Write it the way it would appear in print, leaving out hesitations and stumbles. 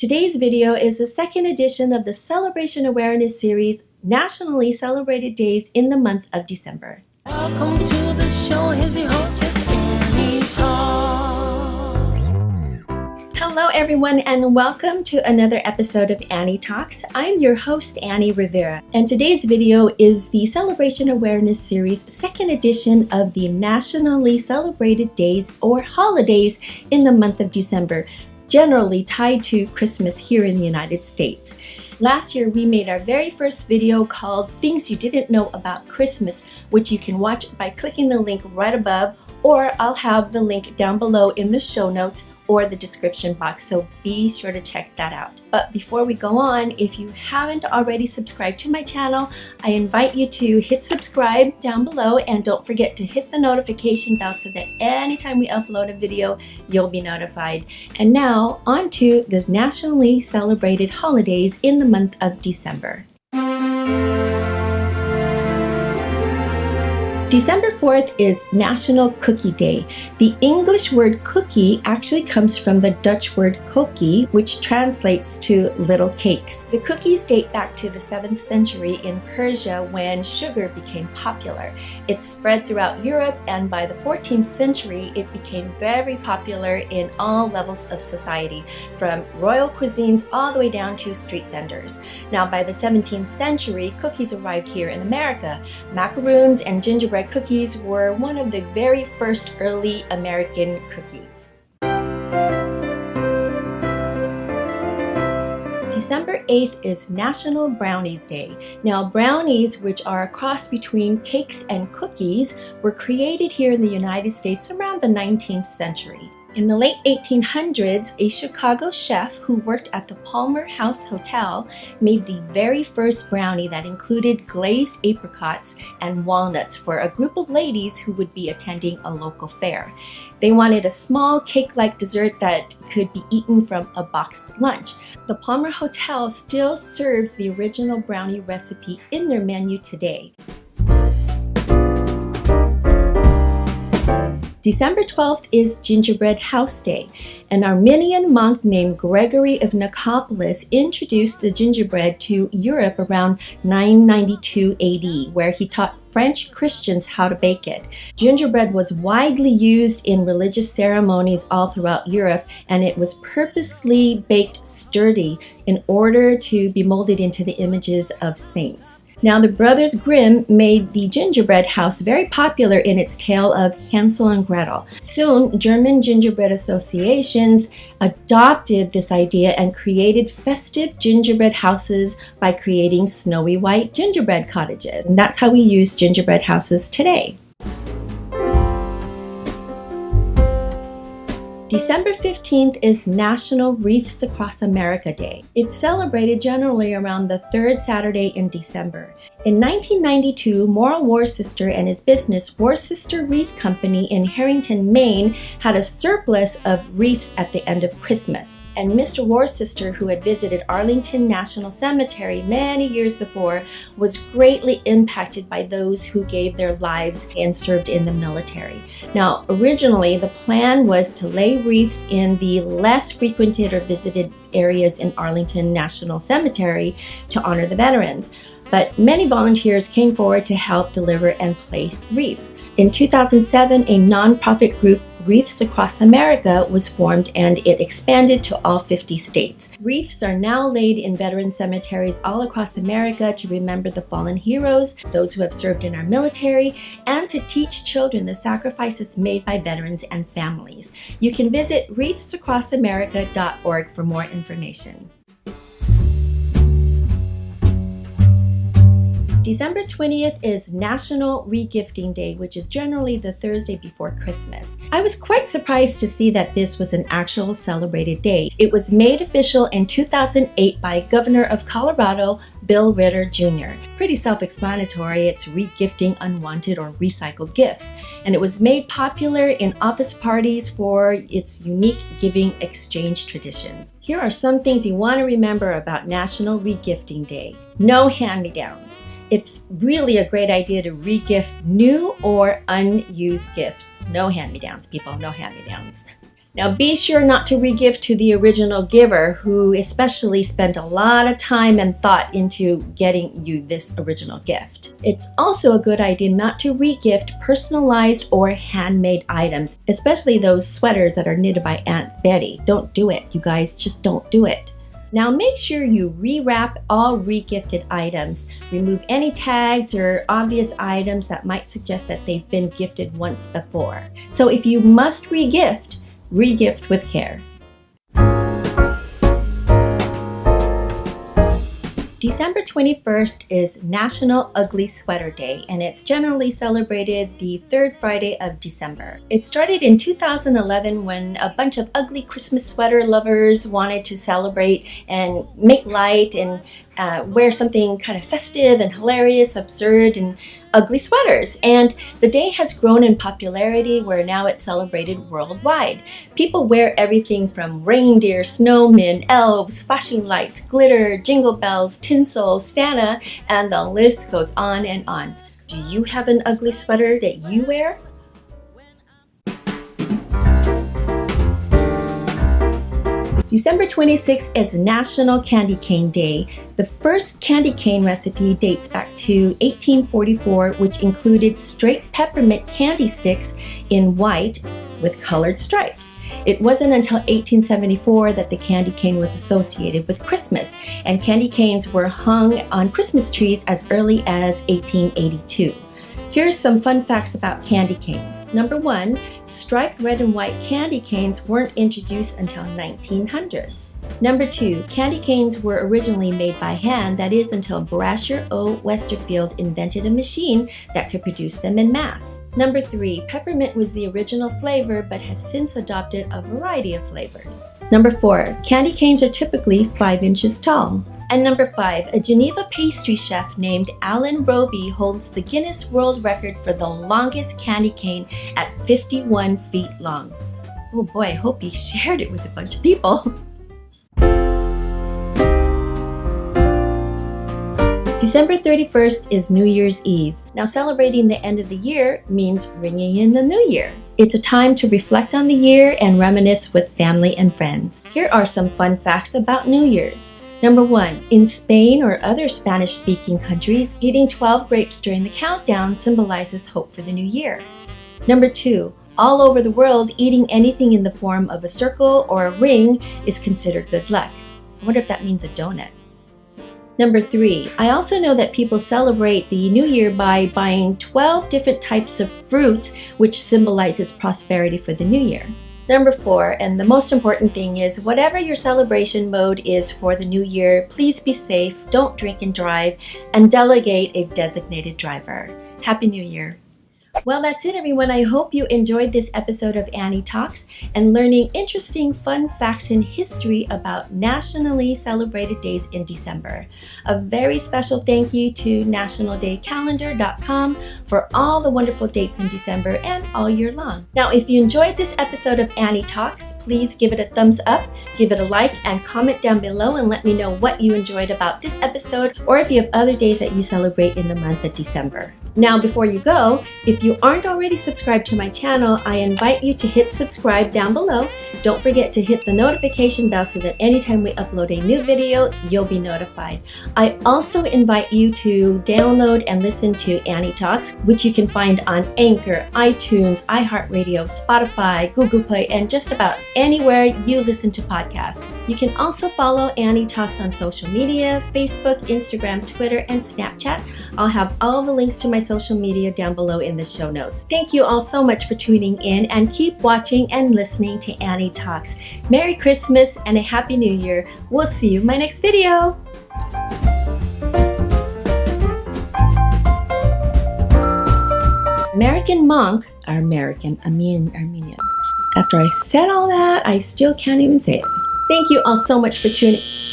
Today's video is the second edition of the Celebration Awareness Series, Nationally Celebrated Days in the month of December. Welcome to the show. Here's your host, it's Annie Talk. Hello everyone and welcome to another episode of Annie Talks. I'm your host Annie Rivera, and today's video is the Celebration Awareness Series second edition of the Nationally Celebrated Days or Holidays in the month of December, generally tied to Christmas here in the United States. Last year we made our very first video called Things You Didn't Know About Christmas, which you can watch by clicking the link right above, or I'll have the link down below in the show notes or the description box, so be sure to check that out. But before we go on, if you haven't already subscribed to my channel, I invite you to hit subscribe down below, and don't forget to hit the notification bell so that anytime we upload a video, you'll be notified. And now, on to the nationally celebrated holidays in the month of December. December 4th is National Cookie Day. The English word cookie actually comes from the Dutch word koekie, which translates to little cakes. The cookies date back to the 7th century in Persia when sugar became popular. It spread throughout Europe, and by the 14th century it became very popular in all levels of society, from royal cuisines all the way down to street vendors. Now by the 17th century, cookies arrived here in America. Macaroons and gingerbread cookies were one of the very first early American cookies. December 8th is National Brownies Day. Now brownies, which are a cross between cakes and cookies, were created here in the United States around the 19th century. In the late 1800s, a Chicago chef who worked at the Palmer House Hotel made the very first brownie that included glazed apricots and walnuts for a group of ladies who would be attending a local fair. They wanted a small cake-like dessert that could be eaten from a boxed lunch. The Palmer Hotel still serves the original brownie recipe in their menu today. December 12th is Gingerbread House Day. An Armenian monk named Gregory of Nicopolis introduced the gingerbread to Europe around 992 AD, where he taught French Christians how to bake it. Gingerbread was widely used in religious ceremonies all throughout Europe, and it was purposely baked sturdy in order to be molded into the images of saints. Now, the Brothers Grimm made the gingerbread house very popular in its tale of Hansel and Gretel. Soon, German gingerbread associations adopted this idea and created festive gingerbread houses by creating snowy white gingerbread cottages. And that's how we use gingerbread houses today. December 15th is National Wreaths Across America Day. It's celebrated generally around the third Saturday in December. In 1992, Morrill Worcester and his business, Worcester Wreath Company in Harrington, Maine, had a surplus of wreaths at the end of Christmas. And Mr. Worcester, who had visited Arlington National Cemetery many years before, was greatly impacted by those who gave their lives and served in the military. Now, originally, the plan was to lay wreaths in the less frequented or visited areas in Arlington National Cemetery to honor the veterans. But many volunteers came forward to help deliver and place wreaths. In 2007, a nonprofit group, Wreaths Across America, was formed, and it expanded to all 50 states. Wreaths are now laid in veteran cemeteries all across America to remember the fallen heroes, those who have served in our military, and to teach children the sacrifices made by veterans and families. You can visit wreathsacrossamerica.org for more information. December 20th is National Regifting Day, which is generally the Thursday before Christmas. I was quite surprised to see that this was an actual celebrated day. It was made official in 2008 by Governor of Colorado, Bill Ritter Jr. Pretty self-explanatory. It's regifting unwanted or recycled gifts. And it was made popular in office parties for its unique giving exchange traditions. Here are some things you want to remember about National Regifting Day. No hand-me-downs. It's really a great idea to regift new or unused gifts. No hand-me-downs, people, no hand-me-downs. Now be sure not to regift to the original giver, who especially spent a lot of time and thought into getting you this original gift. It's also a good idea not to regift personalized or handmade items, especially those sweaters that are knitted by Aunt Betty. Don't do it, you guys, just don't do it. Now make sure you rewrap all regifted items. Remove any tags or obvious items that might suggest that they've been gifted once before. So if you must regift with care. December 21st is National Ugly Sweater Day, and it's generally celebrated the third Friday of December. It started in 2011 when a bunch of ugly Christmas sweater lovers wanted to celebrate and make light and wear something kind of festive and hilarious, absurd, and ugly sweaters. And the day has grown in popularity where now it's celebrated worldwide. People wear everything from reindeer, snowmen, elves, flashing lights, glitter, jingle bells, tinsel, Santa, and the list goes on and on. Do you have an ugly sweater that you wear? December 26th is National Candy Cane Day. The first candy cane recipe dates back to 1844, which included straight peppermint candy sticks in white with colored stripes. It wasn't until 1874 that the candy cane was associated with Christmas, and candy canes were hung on Christmas trees as early as 1882. Here's some fun facts about candy canes. Number 1, striped red and white candy canes weren't introduced until 1900s. Number 2, candy canes were originally made by hand, that is until Brasher O. Westerfield invented a machine that could produce them in mass. Number 3, peppermint was the original flavor but has since adopted a variety of flavors. Number 4, candy canes are typically 5 inches tall. And number 5, a Geneva pastry chef named Alan Roby holds the Guinness World Record for the longest candy cane at 51 feet long. Oh boy, I hope he shared it with a bunch of people. December 31st is New Year's Eve. Now celebrating the end of the year means ringing in the new year. It's a time to reflect on the year and reminisce with family and friends. Here are some fun facts about New Year's. Number 1, in Spain or other Spanish-speaking countries, eating 12 grapes during the countdown symbolizes hope for the new year. Number 2, all over the world, eating anything in the form of a circle or a ring is considered good luck. I wonder if that means a donut. Number 3, I also know that people celebrate the new year by buying 12 different types of fruits, which symbolizes prosperity for the new year. Number 4, and the most important thing is, whatever your celebration mode is for the new year, please be safe, don't drink and drive, and delegate a designated driver. Happy New Year! Well, that's it, everyone. I hope you enjoyed this episode of Annie Talks and learning interesting, fun facts in history about nationally celebrated days in December. A very special thank you to nationaldaycalendar.com for all the wonderful dates in December and all year long. Now, if you enjoyed this episode of Annie Talks, please give it a thumbs up, give it a like, and comment down below and let me know what you enjoyed about this episode or if you have other days that you celebrate in the month of December. Now, before you go, if you aren't already subscribed to my channel, I invite you to hit subscribe down below. Don't forget to hit the notification bell so that anytime we upload a new video, you'll be notified. I also invite you to download and listen to Annie Talks, which you can find on Anchor, iTunes, iHeartRadio, Spotify, Google Play, and just about anywhere you listen to podcasts. You can also follow Annie Talks on social media, Facebook, Instagram, Twitter, and Snapchat. I'll have all the links to my social media down below in the show notes. Thank you all so much for tuning in and keep watching and listening to Annie Talks. Merry Christmas and a Happy New Year. We'll see you in my next video. American monk, or Armenian. After I said all that, I still can't even say it. Thank you all so much for tuning in.